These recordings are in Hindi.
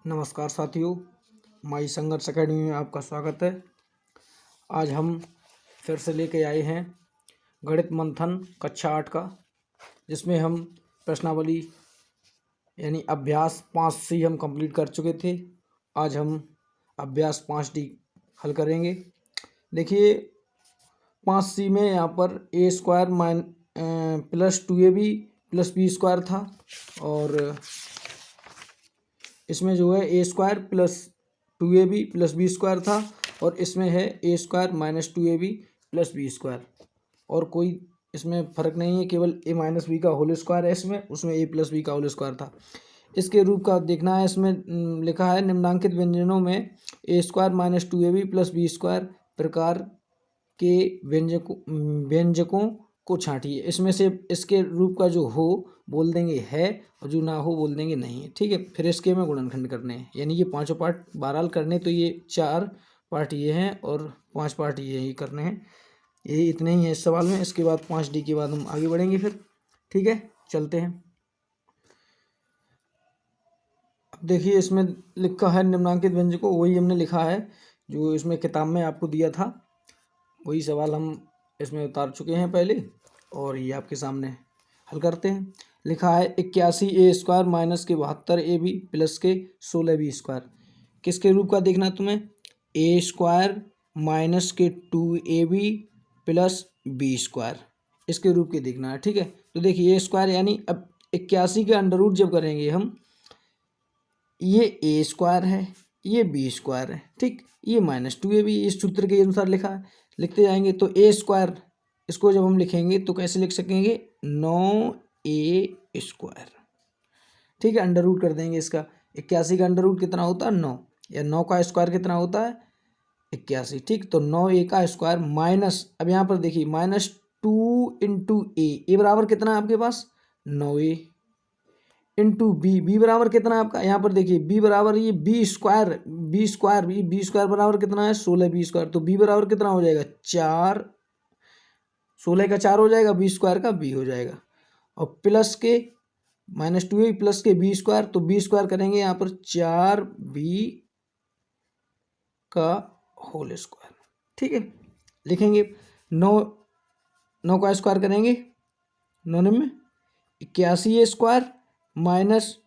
नमस्कार साथियों, माई संघर्ष अकेडमी में आपका स्वागत है। आज हम फिर से लेके आए हैं गणित मंथन कक्षा 8 का, जिसमें हम प्रश्नावली यानी अभ्यास 5C हम कंप्लीट कर चुके थे। आज हम अभ्यास 5D हल करेंगे। देखिए 5C में यहाँ पर a² plus 2ab plus b² था, और इसमें जो है a² plus 2ab plus b² था, और इसमें है a² minus 2ab plus b²। और कोई इसमें फ़र्क नहीं है, केवल a माइनस बी का होल स्क्वायर है इसमें, उसमें a प्लस बी का होल स्क्वायर था। इसके रूप का देखना है। इसमें लिखा है निम्नांकित व्यंजनों में a² minus 2ab plus b² प्रकार के व्यंजकों को छांटिए। इसमें से इसके रूप का जो हो बोल देंगे है, और जो ना हो बोल देंगे नहीं। ठीक है, फिर इसके में गुणनखंड करने हैं, यानी ये पांचों पार्ट बहरहाल करने, तो ये 4 पार्ट ये हैं और 5 पार्ट ये ही करने हैं। ये इतने ही है इस सवाल में। इसके बाद 5D के बाद हम आगे बढ़ेंगे फिर। ठीक है, चलते हैं। अब देखिए इसमें लिखा है निम्नांकित व्यंजकों, वही हमने लिखा है जो इसमें किताब में आपको दिया था। वही सवाल हम इसमें उतार चुके हैं पहले, और ये आपके सामने हल करते हैं। लिखा है 81a² माइनस के 72ab प्लस के 16b²। किसके रूप का देखना तुम्हें? a² माइनस के 2ab प्लस b², इसके रूप के देखना है। ठीक है, तो देखिए a² यानी अब 81 के अंडर रूट जब करेंगे हम, ये a² है, ये b² है। ठीक, ये माइनस 2ab इस सूत्र के अनुसार लिखा है। लिखते जाएंगे तो a², इसको जब हम लिखेंगे तो कैसे लिख सकेंगे? 9a²। ठीक है, अंडर रूट कर देंगे इसका। 81 का अंडर रूट कितना होता है? 9, या 9 का स्क्वायर कितना होता है? 81। ठीक, तो 9a का स्क्वायर माइनस, अब यहाँ पर देखिए माइनस 2 इंटू ए बराबर कितना है आपके पास? 9a इंटू बी बराबर कितना है आपका? यहाँ पर देखिए b बराबर ये b² बराबर कितना है? 16b²। तो b बराबर कितना हो जाएगा? 4, 16 का 4 हो जाएगा, b² का b हो जाएगा, और प्लस के माइनस 2a प्लस के b², तो b² करेंगे यहाँ पर 4b का होल स्क्वायर। ठीक है, लिखेंगे 9 का स्क्वायर करेंगे 9 में 81a² माइनस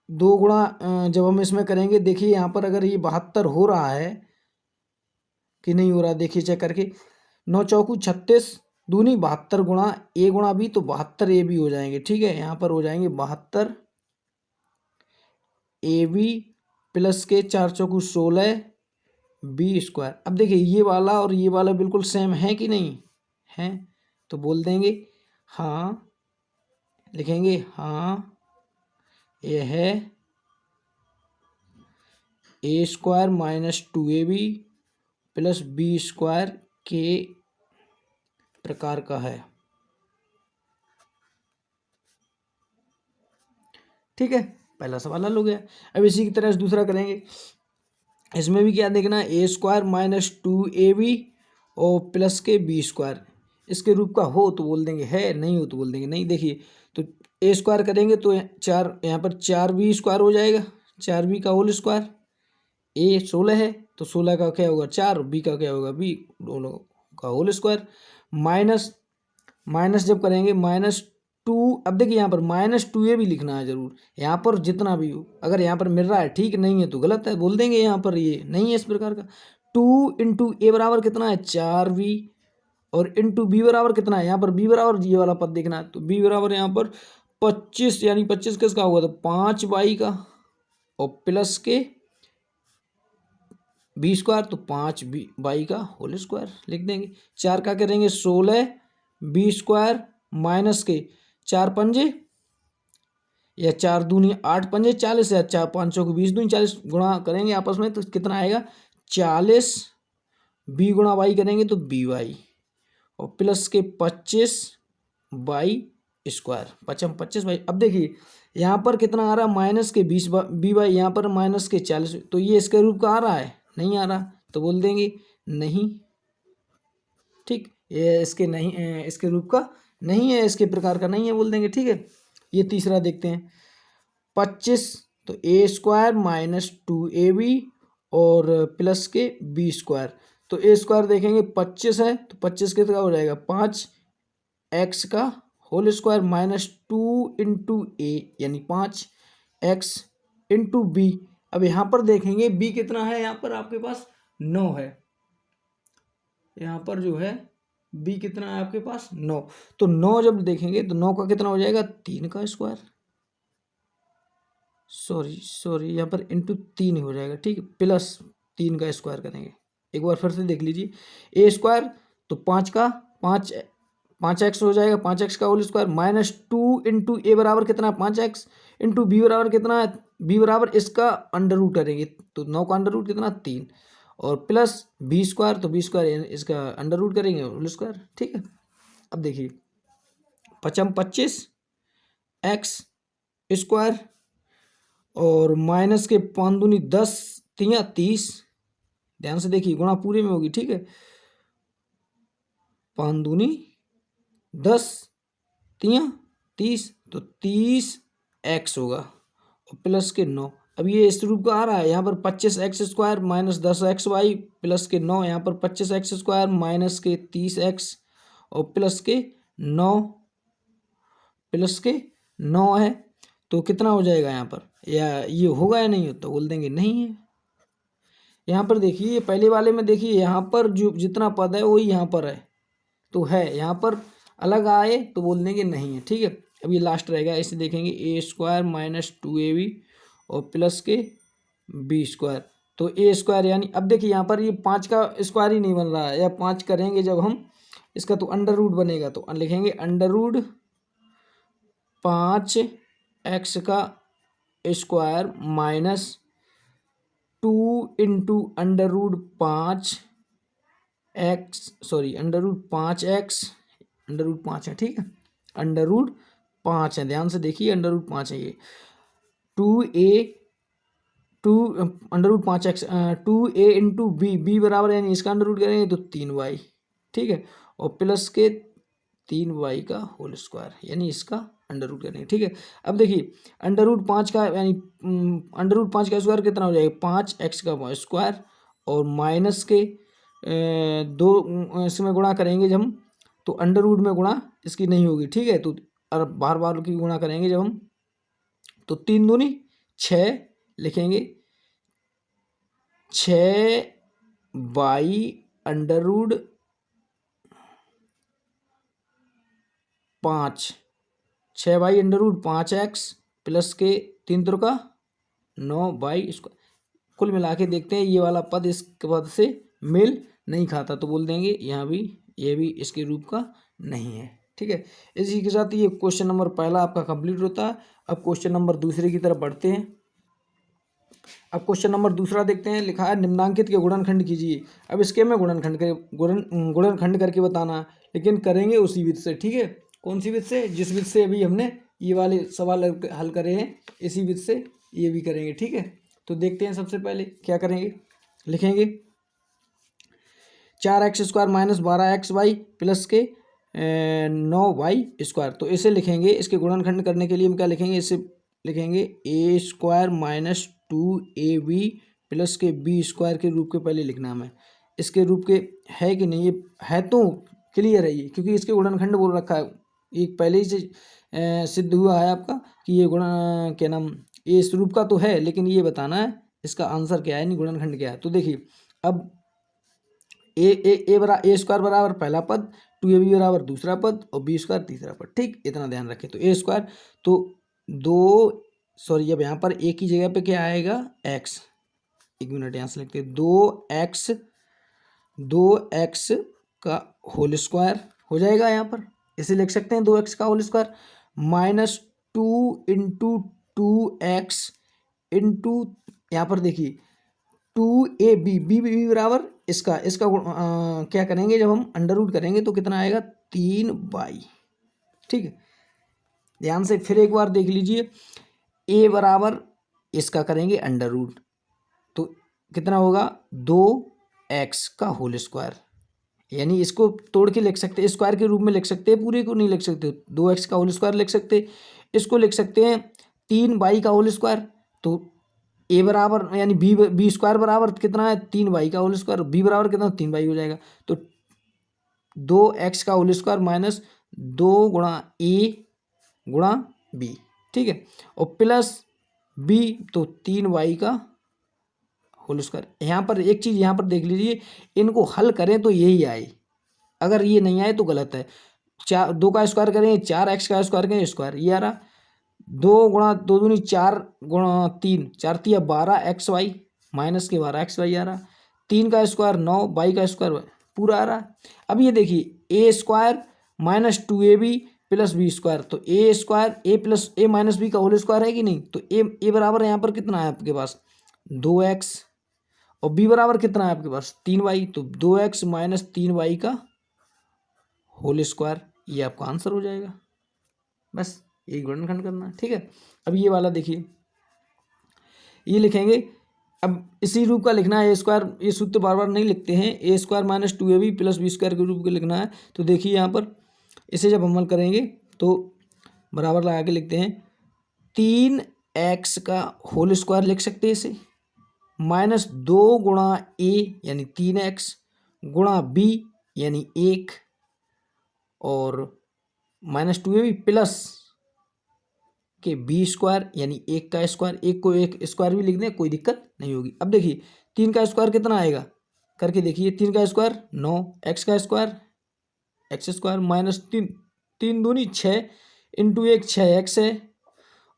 2 गुणा जब हम इसमें करेंगे, देखिए यहाँ पर अगर ये 72 हो रहा है कि नहीं हो रहा, देखिए चेक करके। 9 चौकू 36, दूनी 72 गुणा a गुणा b, तो 72ab हो जाएंगे। ठीक है, यहाँ पर हो जाएंगे 72ab प्लस के 4 चौकू 16b²। अब देखिए ये वाला और ये वाला बिल्कुल सेम है कि नहीं है, तो बोल देंगे हाँ, लिखेंगे हाँ ये है a² minus 2ab plus b² के प्रकार का है। ठीक है, पहला सवाल हल हो गया। अब इसी की तरह से दूसरा करेंगे। इसमें भी क्या देखना है? a² माइनस 2ab और प्लस के b²। इसके रूप का हो तो बोल देंगे है, नहीं हो तो बोल देंगे नहीं। देखिए तो a² करेंगे तो 4, यहाँ पर 4b² हो जाएगा, 4b का होल स्क्वायर। a 16 है तो 16 का क्या होगा? 4, b का क्या होगा? b, दोनों का होल स्क्वायर। माइनस जब करेंगे -2, अब देखिए यहाँ पर -2a भी लिखना है जरूर, यहाँ पर जितना भी हो। अगर यहाँ पर मिल रहा है ठीक, नहीं है तो गलत है, बोल देंगे यहाँ पर ये नहीं है इस प्रकार का। 2 इंटू ए बराबर कितना है? 4b, और इंटू बी बराबर कितना है? यहाँ पर b बराबर ये वाला पद देखना है, तो b बराबर यहाँ पर 25, यानी 25 किसका हुआ? तो 5y का, और प्लस के b², तो 5y का होल स्क्वायर लिख देंगे। 4 का करेंगे 16b² माइनस के 4 पंजे, या 4 दूनी 8 पंजे 40, या 4 5 चौक 20 दूनी 40, गुणा करेंगे आपस में तो कितना आएगा? 40 b गुणा y करेंगे तो by, और प्लस के 25y², 25y। अब देखिए यहाँ पर कितना आ रहा है? माइनस के 20 by, यहाँ पर माइनस के 40, तो ये इसके रूप का आ रहा है? नहीं आ रहा, तो बोल देंगे नहीं। ठीक, ये इसके नहीं, इसके रूप का नहीं है, इसके प्रकार का नहीं है, बोल देंगे। ठीक है, ये तीसरा देखते हैं। 25 तो ए स्क्वायर माइनस 2ab और प्लस के बी स्क्वायर। तो ए स्क्वायर देखेंगे 25 है, तो 25 कितना हो जाएगा 5x का होल स्क्वायर माइनस 2 इंटू ए यानी 5x इंटू बी। अब यहाँ पर देखेंगे b कितना है, यहाँ पर आपके पास 9 है, यहाँ पर जो है b कितना है आपके पास 9। तो 9 जब देखेंगे तो 9 का कितना हो जाएगा 3 का स्क्वायर, सॉरी यहाँ पर इंटू 3 हो जाएगा, ठीक है, प्लस 3 का स्क्वायर करेंगे। एक बार फिर से देख लीजिए, ए स्क्वायर तो 5 एक्स हो जाएगा, 5x का होल स्क्वायर माइनस 2 इंटू ए बराबर कितना है 5x इंटू बी बराबर कितना है, बी बराबर इसका अंडर रूट करेंगे तो 9 का अंडर रूट कितना 3 और प्लस बी स्क्वायर, तो बी स्क्वायर इसका अंडर रूट करेंगे होल स्क्वायर, ठीक है। अब देखिए 25 एक्स स्क्वायर और माइनस के 5 दूनी 10 तिया 30, ध्यान से देखिए गुणा पूरे में होगी, ठीक है, 5 दूनी 10 तिया 30, तो 30x होगा और प्लस के 9। अब ये इस रूप का आ रहा है, यहाँ पर 25x square minus 10xy plus के 9, यहाँ पर 25x स्क्वायर माइनस के 30x और प्लस के 9 है, तो कितना हो जाएगा यहाँ पर, या ये होगा या नहीं होता, तो बोल देंगे नहीं है। यहाँ पर देखिए पहले वाले में देखिए यहाँ पर जो जितना पद है वही यहाँ पर है, तो है, यहाँ पर अलग आए तो बोल देंगे नहीं है, ठीक है। अब ये लास्ट रहेगा, इसे देखेंगे ए स्क्वायर माइनस 2ab और प्लस के बी स्क्वायर। तो ए स्क्वायर यानी अब देखिए यहाँ पर ये 5 का स्क्वायर ही नहीं बन रहा है, या 5 करेंगे जब हम इसका तो अंडर रूट बनेगा, तो लिखेंगे अंडर रूट 5x का square minus 2 into under root 5x under root 5x under root 5 है, ठीक है, अंडर रूट 5 है, ध्यान से देखिए अंडर रूट 5 है ये 2 under root 5x 2a into B बराबर यानी इसका अंडर रूट करेंगे तो 3y, ठीक है, और प्लस के 3y का होल स्क्वायर यानी इसका अंडर रूट करेंगे, ठीक है। अब देखिए अंडर रूट 5 का यानी अंडर रूट 5 का स्क्वायर कितना हो जाएगा 5x का स्क्वायर और माइनस के 2 इसमें गुणा करेंगे जब हम, तो अंडर रूट में गुणा इसकी नहीं होगी, ठीक है, तो बार बार की गुणा करेंगे जब हम, तो 3 दूनी 6 लिखेंगे 6y under root 5 6y under root 5x plus के 3 त्रिका 9y स्क्वायर। कुल मिला के देखते हैं ये वाला पद इस पद से मेल नहीं खाता, तो बोल देंगे यहाँ भी ये भी इसके रूप का नहीं है, ठीक है। इसी के साथ ये क्वेश्चन नंबर पहला आपका कंप्लीट होता है। अब क्वेश्चन नंबर दूसरे की तरफ बढ़ते हैं। अब क्वेश्चन नंबर दूसरा देखते हैं, लिखा है निम्नांकित के गुणनखंड कीजिए। अब इसके में गुणनखंड करके बताना, लेकिन करेंगे उसी विधि से, ठीक है। कौन सी विधि से, जिस विधि से अभी हमने ये वाले सवाल हल करे हैं इसी विधि से ये भी करेंगे, ठीक है। तो देखते हैं सबसे पहले क्या करेंगे, लिखेंगे 4x square minus 12xy plus के 9y स्क्वायर। तो इसे लिखेंगे, इसके गुणनखंड करने के लिए हम क्या लिखेंगे, इसे लिखेंगे ए स्क्वायर माइनस 2ab प्लस के बी स्क्वायर के रूप के पहले लिखना हमें। इसके रूप के है कि नहीं, ये है तो क्लियर है ये, क्योंकि इसके गुणनखंड बोल रखा है, ये पहले ही से सिद्ध हुआ है आपका कि ये गुण क्या नाम ये इस रूप का तो है, लेकिन ये बताना है इसका आंसर क्या है, नहीं गुणनखंड क्या है। तो देखिए अब ए स्क्वायर बराबर पहला पद, 2ab बराबर दूसरा पद और बी स्क्वायर तीसरा पद, ठीक, इतना ध्यान रखें। तो ए स्क्वायर तो अब यहाँ पर ए की जगह पे क्या आएगा x, एक मिनट यहाँ से लिखते हैं 2x का होल स्क्वायर हो जाएगा, यहाँ पर इसे लिख सकते हैं 2x का whole square minus 2 into 2x into यहाँ पर देखिए 2ab बी बराबर इसका क्या करेंगे, जब हम अंडर रूट करेंगे तो कितना आएगा 3y, ठीक है। ध्यान से फिर एक बार देख लीजिए, a बराबर इसका करेंगे अंडर रूट, तो कितना होगा 2x का होल स्क्वायर, यानी इसको तोड़ के लिख सकते हैं, स्क्वायर के रूप में लिख सकते हैं, पूरे को नहीं लिख सकते, 2x का होल स्क्वायर लिख सकते, इसको लिख सकते हैं 3y का होल स्क्वायर, तो ए बराबर यानी बी स्क्वायर बराबर कितना है 3y का होल स्क्वायर, बी बराबर कितना 3y हो जाएगा। तो 2x का होल स्क्वायर माइनस 2 गुणा ए गुणा बी, ठीक है, और प्लस बी तो 3y का होल स्क्वायर। यहाँ पर एक चीज़ यहाँ पर देख लीजिए, इनको हल करें तो यही आए, अगर ये नहीं आए तो गलत है। 2 का स्क्वायर करें 4x का स्क्वायर करें स्क्वायर, ये आ रहा 2 गुणा 2 दूनी 4 गुणा 3 4 तिया 12xy माइनस के 12xy आ रहा, 3 का स्क्वायर 9 y का स्क्वायर पूरा आ रहा। अब ये देखिए a square minus 2ab plus b square, तो a square a plus a minus b का होल स्क्वायर है कि नहीं, तो ए बराबर यहाँ पर कितना है आपके पास 2x, और बी बराबर कितना है आपके पास 3y, तो 2x माइनस 3y का होल स्क्वायर, ये आपका आंसर हो जाएगा। बस यही गुणनखंड करना है, ठीक है। अब ये वाला देखिए, ये लिखेंगे, अब इसी रूप का लिखना है ए स्क्वायर, ये सूत्र बार बार नहीं लिखते हैं, a square minus 2ab plus b square के रूप में लिखना है। तो देखिए यहाँ पर इसे जब अमल करेंगे तो बराबर लगा के लिखते हैं 3x का होल स्क्वायर लिख सकते हैं इसे, माइनस 2 गुणा ए यानी 3x गुणा बी यानी 1 और माइनस 2ab प्लस के बी स्क्वायर यानी 1 का स्क्वायर, एक को एक स्क्वायर भी लिख दें कोई दिक्कत नहीं होगी। अब देखिए 3 का स्क्वायर कितना आएगा करके देखिए, 3 का स्क्वायर 9, एक्स का स्क्वायर एक्स स्क्वायर माइनस 3 दूनी 6 इंटू 1 6x है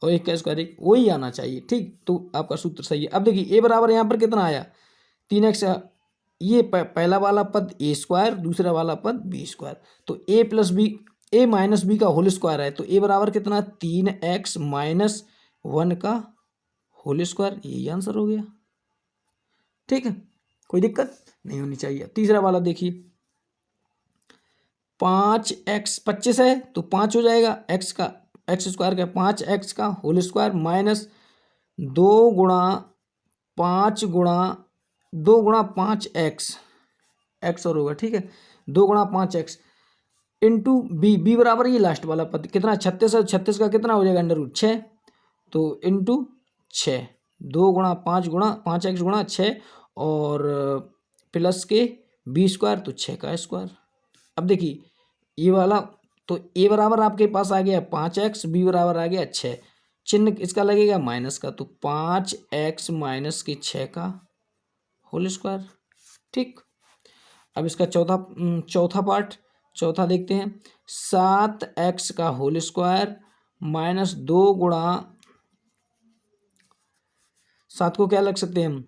और 1 का स्क्वायर 1, वही आना चाहिए, ठीक। तो आपका सूत्र सही है। अब देखिए ए बराबर यहाँ पर कितना आया 3x, ये पहला वाला पद ए स्क्वायर, दूसरा वाला पद बी स्क्वायर, तो ए प्लस बी ए माइनस बी का होल स्क्वायर है, तो ए बराबर कितना 3x माइनस 1 का होल स्क्वायर, यही आंसर हो गया, ठीक है, कोई दिक्कत नहीं होनी चाहिए। तीसरा वाला देखिए 5x 25 है तो 5 हो जाएगा, एक्स का एक्स स्क्वायर का 5x का होल स्क्वायर माइनस 2 गुणा 5 गुणा 2 गुणा 5x एक्स और होगा, ठीक है, 2 गुणा 5x इंटू बी बराबर ये लास्ट वाला पद कितना 36 है, 36 का कितना हो जाएगा अंडर रूट 6, तो इंटू 6 2 गुणा 5 गुणा 5x गुणा 6 और प्लस के बी स्क्वायर तो 6 का स्क्वायर। अब देखिए ये वाला तो ए बराबर आपके पास आ गया 5x, बी बराबर आ गया 6, चिन्ह इसका लगेगा माइनस का, तो 5x माइनस के 6 का होल स्क्वायर, ठीक। अब इसका चौथा पार्ट चौथा देखते हैं 7x का होल स्क्वायर माइनस 2 गुणा 7 को क्या लग सकते हैं हम,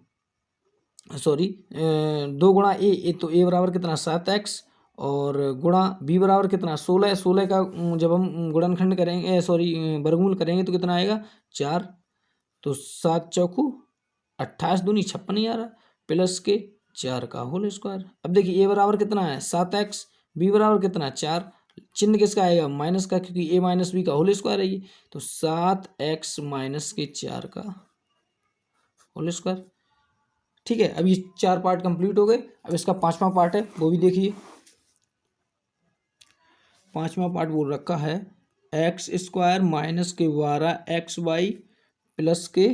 सॉरी 2 गुणा ए तो ए बराबर कितना 7x और गुणा बी बराबर कितना 16, 16 का जब हम गुणनखंड करेंगे सॉरी वर्गमूल करेंगे तो कितना आएगा 4, तो 7 चौकू 28 दूनी 56 ही आ रहा, प्लस के 4 का होल स्क्वायर। अब देखिए ए बराबर कितना है 7x, बी बराबर कितना 4, चिन्ह किसका आएगा माइनस का, क्योंकि ए माइनस बी का होल स्क्वायर है ये, तो 7x माइनस के 4 का होल स्क्वायर, ठीक है। अब ये 4 पार्ट कंप्लीट हो गए। अब इसका 5वां पार्ट है वो भी देखिए, 5वां पार्ट बोल रखा है एक्स स्क्वायर माइनस के 12xy प्लस के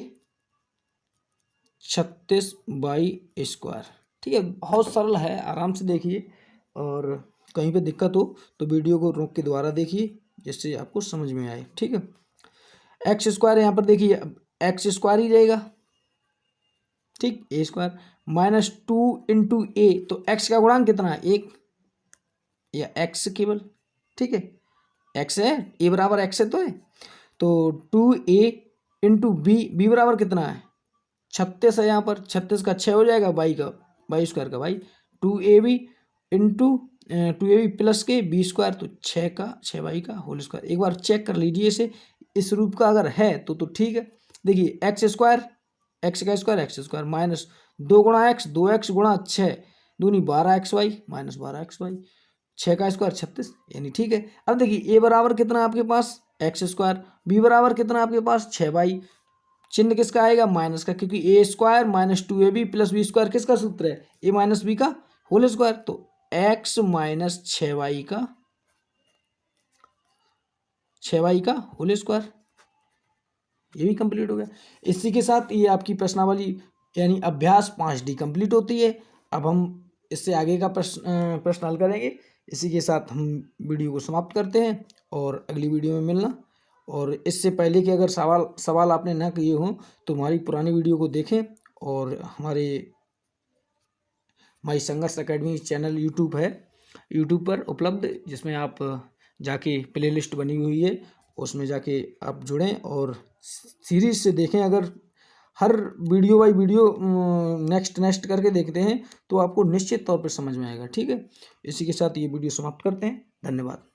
36y स्क्वायर, ठीक है, बहुत सरल है, आराम से देखिए और कहीं पे दिक्कत हो तो वीडियो को रोक के दोबारा देखिए जिससे आपको समझ में आए, ठीक है। एक्स स्क्वायर यहाँ पर देखिए एक्स स्क्वायर ही रहेगा, ठीक, ए स्क्वायर माइनस 2 इंटू ए, तो एक्स का गुणांक कितना है 1 या एक्स केवल, ठीक है, एक्स है ए बराबर एक्स है तो 2a इंटू बी बराबर कितना है 36 है, यहाँ पर 36 का 6 हो जाएगा वाई स्क्वायर का भाई 2ab इंटू 2ab प्लस के बी स्क्वायर तो 6y का होल स्क्वायर। एक बार चेक कर लीजिए इसे, इस रूप का अगर है तो ठीक है। देखिए एक्स स्क्वायर एक्स का स्क्वायर एक्स स्क्वायर माइनस 2 गुणा एक्स 2x गुणा 6 दूनी 12xy माइनस 12xy 6 का स्क्वायर 36 यानी ठीक है। अब देखिए ए बराबर कितना आपके पास एक्स स्क्वायर, बी बराबर कितना आपके पास 6y, चिन्ह किसका आएगा माइनस का, क्योंकि a square minus 2ab plus b square किसका सूत्र है ए माइनस बी का होल स्क्वायर, तो x माइनस 6y का होल स्क्वायर, ये भी कंप्लीट हो गया। इसी के साथ ये आपकी प्रश्नावली यानी अभ्यास 5D कंप्लीट होती है। अब हम इससे आगे का प्रश्न हल करेंगे। इसी के साथ हम वीडियो को समाप्त करते हैं और अगली वीडियो में मिलना। और इससे पहले कि अगर सवाल आपने ना किए हों तो हमारी पुरानी वीडियो को देखें और हमारे माई संघर्ष एकेडमी चैनल यूट्यूब पर उपलब्ध, जिसमें आप जाके प्ले लिस्ट बनी हुई है, उसमें जाके आप जुड़ें और सीरीज से देखें। अगर हर वीडियो बाई वीडियो नेक्स्ट करके देखते हैं तो आपको निश्चित तौर पर समझ में आएगा। ठीक है, इसी के साथ ये वीडियो समाप्त करते हैं। धन्यवाद।